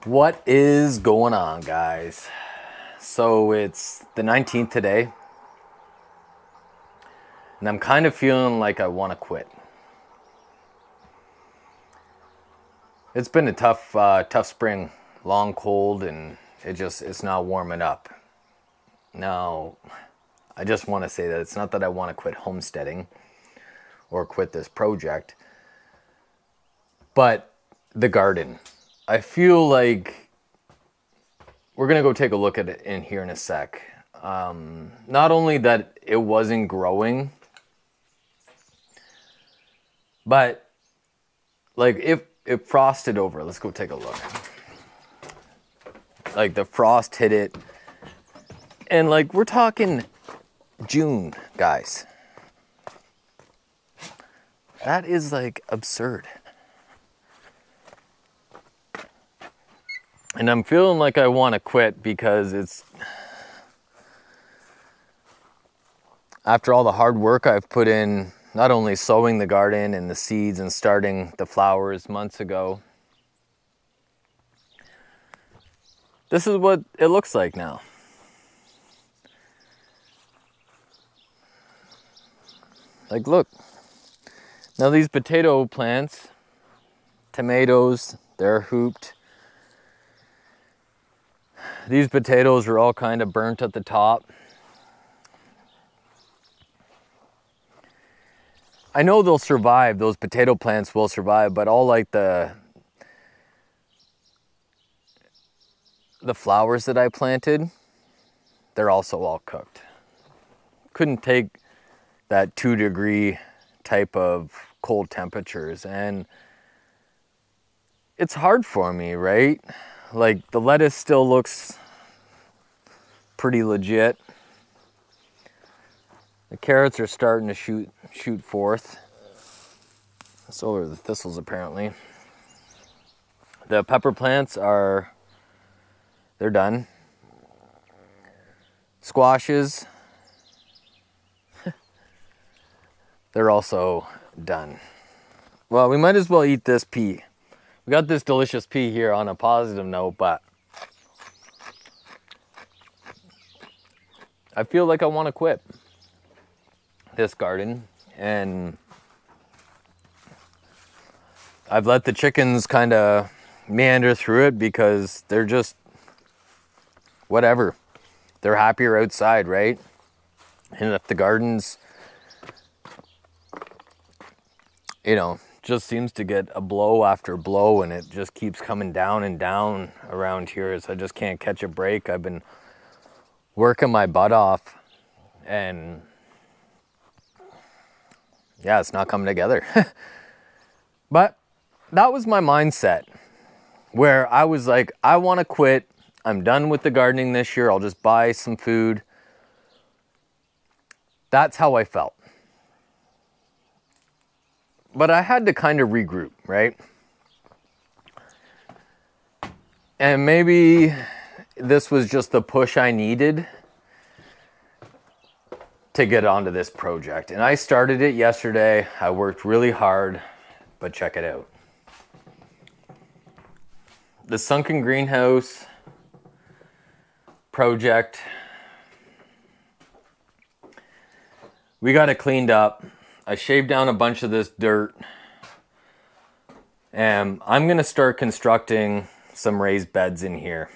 What is going on, guys? So it's the 19th today, and I'm kind of feeling like I want to quit. It's been a tough spring, long, cold, and it's not warming up. Now, I just want to say that it's not that I want to quit homesteading or quit this project, but the garden. I feel like we're going to go take a look at it in here in a sec. Not only that it wasn't growing, but like if it frosted over. Let's go take a look. Like the frost hit it. And like we're talking June, guys. That is like absurd. And I'm feeling like I want to quit because it's after all the hard work I've put in, not only sowing the garden and the seeds and starting the flowers months ago. This is what it looks like now. Like, look. Now these potato plants, tomatoes, they're hooped. These potatoes are all kind of burnt at the top. I know they'll survive, those potato plants will survive, but all like the flowers that I planted, they're also all cooked. Couldn't take that 2-degree type of cold temperatures, and it's hard for me, right? Like the lettuce still looks pretty legit. The carrots are starting to shoot forth. So are the thistles apparently. The pepper plants they're done. Squashes, they're also done. Well, we might as well eat this pea. We got this delicious pea here on a positive note, but I feel like I want to quit this garden, and I've let the chickens kind of meander through it because they're just whatever. They're happier outside, right? And if the garden's, just seems to get a blow after blow, and it just keeps coming down and down around here, so I just can't catch a break. I've been working my butt off, and yeah, it's not coming together. But that was my mindset, where I was like, I want to quit. I'm done with the gardening this year. I'll just buy some food. That's how I felt. But I had to kind of regroup, right? And maybe this was just the push I needed to get onto this project. And I started it yesterday. I worked really hard, but check it out. The sunken greenhouse project, we got it cleaned up. I shaved down a bunch of this dirt, and I'm going to start constructing some raised beds in here.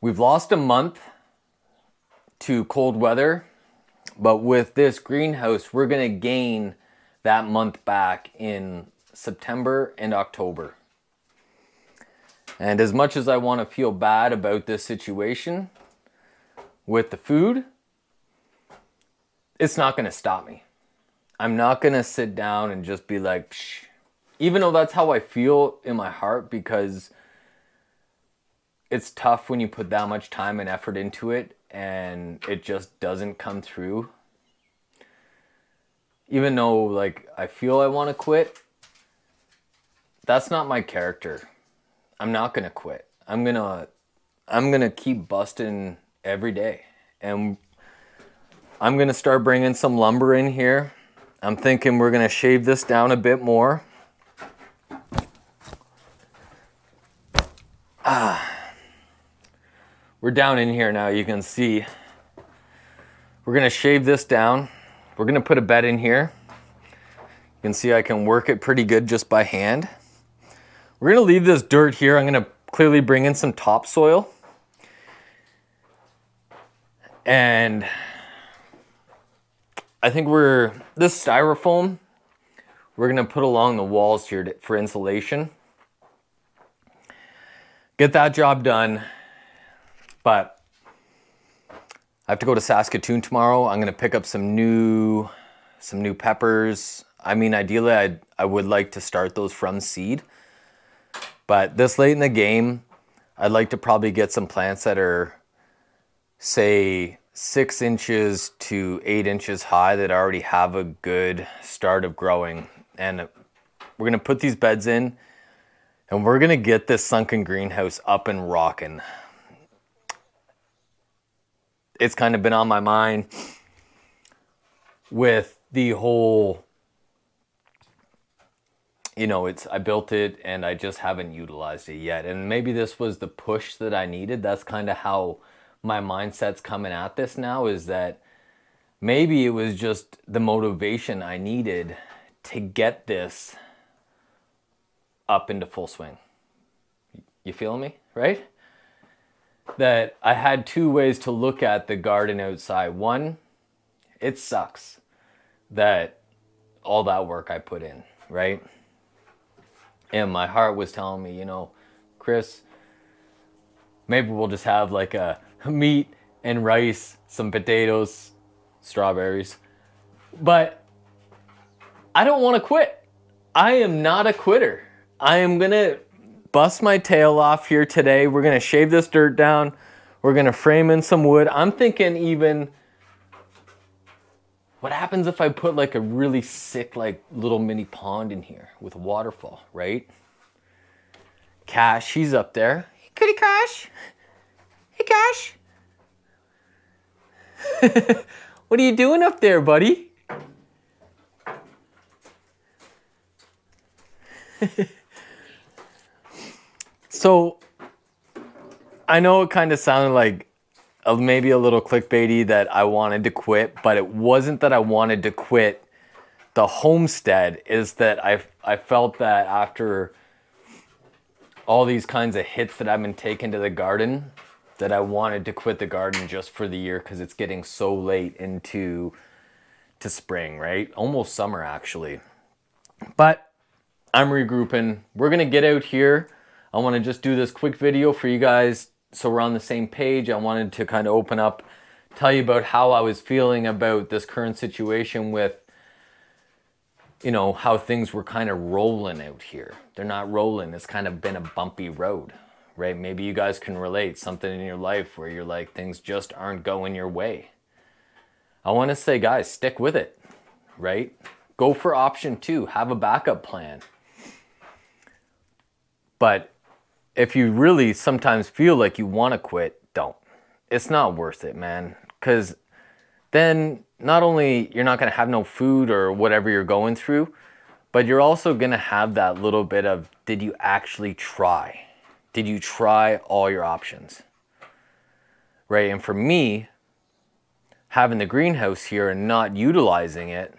We've lost a month to cold weather, but with this greenhouse, we're going to gain that month back in September and October. And as much as I want to feel bad about this situation with the food, it's not going to stop me. I'm not going to sit down and just be like, psh. Even though that's how I feel in my heart, because it's tough when you put that much time and effort into it and it just doesn't come through. Even though like I feel I want to quit, that's not my character. I'm not going to quit. I'm going to keep busting every day. And I'm going to start bringing some lumber in here. I'm thinking we're going to shave this down a bit more. We're down in here now, you can see. We're gonna shave this down. We're gonna put a bed in here. You can see I can work it pretty good just by hand. We're gonna leave this dirt here. I'm gonna clearly bring in some topsoil. And I think this styrofoam, we're gonna put along the walls here for insulation. Get that job done. But I have to go to Saskatoon tomorrow. I'm gonna pick up some new peppers. I mean, ideally, I would like to start those from seed. But this late in the game, I'd like to probably get some plants that are, say, 6 inches to 8 inches high that already have a good start of growing. And we're gonna put these beds in, and we're gonna get this sunken greenhouse up and rocking. It's kind of been on my mind with the whole, you know, I built it and I just haven't utilized it yet. And maybe this was the push that I needed. That's kind of how my mindset's coming at this now, is that maybe it was just the motivation I needed to get this up into full swing. You feeling me, right? That I had 2 ways to look at the garden outside. One, it sucks that all that work I put in, right? And my heart was telling me, you know, Chris, maybe we'll just have like a meat and rice, some potatoes, strawberries. But I don't want to quit. I am not a quitter. I am going to bust my tail off here today. We're going to shave this dirt down. We're going to frame in some wood. I'm thinking even, what happens if I put like a really sick, like little mini pond in here with a waterfall, right? Cash, he's up there. Hey, kitty Cash. Hey, Cash. What are you doing up there, buddy? So, I know it kind of sounded like maybe a little clickbaity that I wanted to quit, but it wasn't that I wanted to quit the homestead. Is that I felt that after all these kinds of hits that I've been taking to the garden, that I wanted to quit the garden just for the year, because it's getting so late into spring, right? Almost summer, actually. But I'm regrouping. We're gonna get out here. I want to just do this quick video for you guys so we're on the same page. I wanted to kind of open up, tell you about how I was feeling about this current situation with, you know, how things were kind of rolling out here. They're not rolling. It's kind of been a bumpy road, right? Maybe you guys can relate, something in your life where you're like, things just aren't going your way. I want to say, guys, stick with it, right? Go for option 2. Have a backup plan. But if you really sometimes feel like you want to quit, don't. It's not worth it, man. Because then not only you're not going to have no food or whatever you're going through, but you're also going to have that little bit of, did you actually try? Did you try all your options? Right? And for me, having the greenhouse here and not utilizing it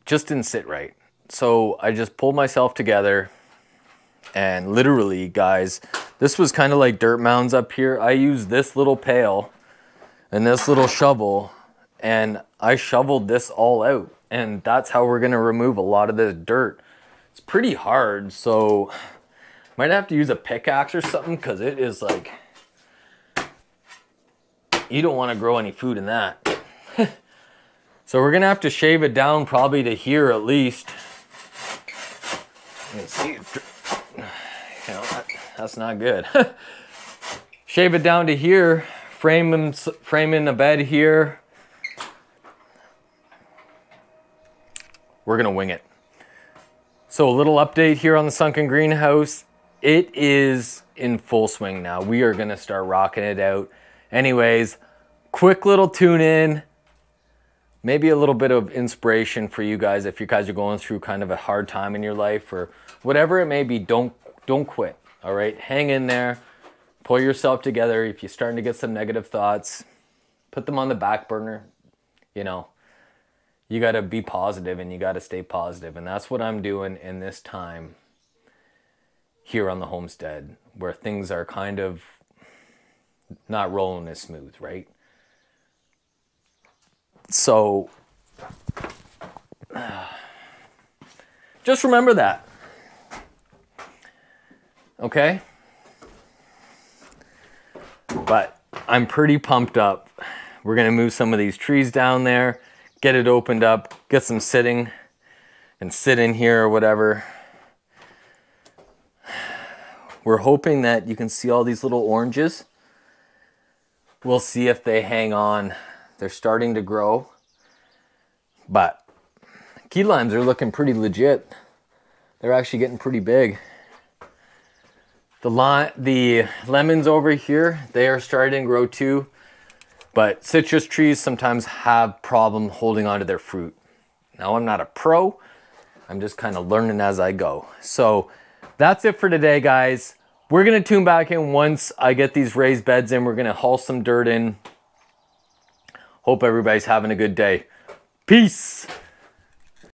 just didn't sit right. So I just pulled myself together, and literally, guys, this was kind of like dirt mounds up here. I used this little pail and this little shovel, and I shoveled this all out. And that's how we're gonna remove a lot of this dirt. It's pretty hard, so might have to use a pickaxe or something, because it is like, you don't want to grow any food in that. So we're gonna have to shave it down probably to here at least. You can see, you know, that's not good. Shave it down to here, frame in the bed here. We're gonna wing it. So a little update here on the sunken greenhouse. It is in full swing now. We are gonna start rocking it out. Anyways, quick little tune in. maybe a little bit of inspiration for you guys if you guys are going through kind of a hard time in your life or whatever it may be. Don't quit. All right, hang in there, pull yourself together. If you're starting to get some negative thoughts, put them on the back burner. You know, you got to be positive and you got to stay positive, and that's what I'm doing in this time here on the homestead, where things are kind of not rolling as smooth, right? So just remember that. Okay? But I'm pretty pumped up. We're going to move some of these trees down there, get it opened up, get some sitting, and sit in here or whatever. We're hoping that you can see all these little oranges. We'll see if they hang on. They're starting to grow. But key limes are looking pretty legit. They're actually getting pretty big. The lemons over here, they are starting to grow too. But citrus trees sometimes have problem holding on to their fruit. Now, I'm not a pro. I'm just kind of learning as I go. So that's it for today, guys. We're going to tune back in once I get these raised beds in. We're going to haul some dirt in. Hope everybody's having a good day. Peace.